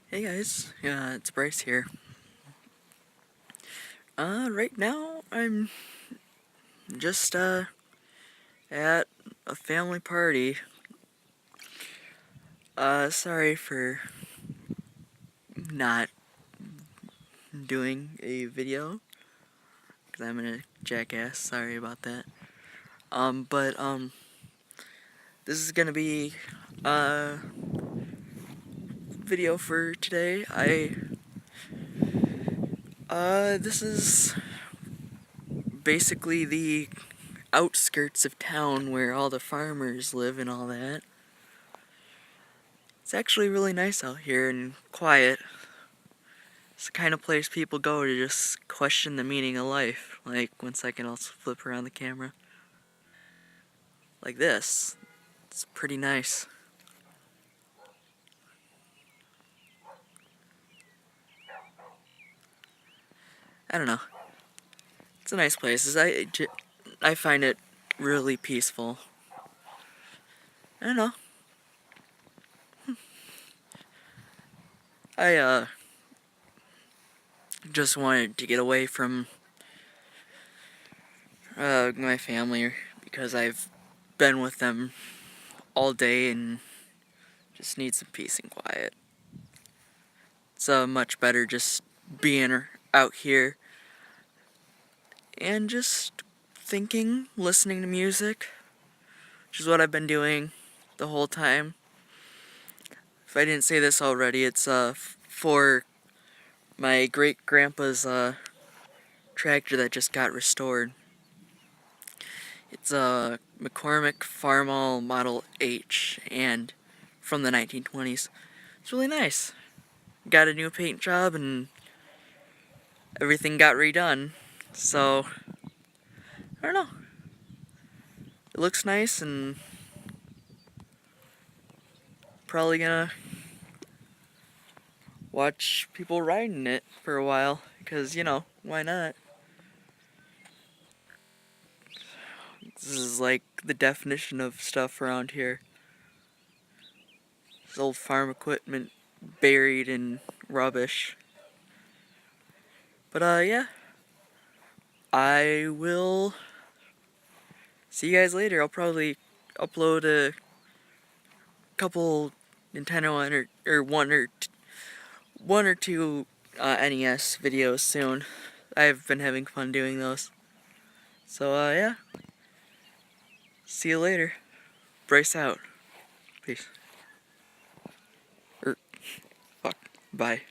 Hey guys, it's Bryce here. Right now I'm just at a family party. Sorry for not doing a video, because I'm a jackass. Sorry about that. But this is gonna be a video for today. This is basically the outskirts of town where all the farmers live and all that. It's actually really nice out here and quiet. It's the kind of place people go to just question the meaning of life. Like, 1 second, I'll flip around the camera. Like this. It's pretty nice. I don't know. It's a nice place. I find it really peaceful. I don't know. I just wanted to get away from my family because I've been with them all day and just need some peace and quiet. It's much better just being out here and just thinking, listening to music, which is what I've been doing the whole time. If I didn't say this already, it's for my great-grandpa's tractor that just got restored. It's a McCormick Farmall Model H, and from the 1920s. It's really nice. Got a new paint job and everything got redone, so I don't know. It looks nice, and probably gonna watch people riding it for a while, because, you know, why not? This is like the definition of stuff around here. This old farm equipment buried in rubbish. But yeah, I will see you guys later. I'll probably upload a couple Nintendo one or two NES videos soon. I've been having fun doing those. So yeah, see you later. Bryce out. Peace. Fuck. Bye.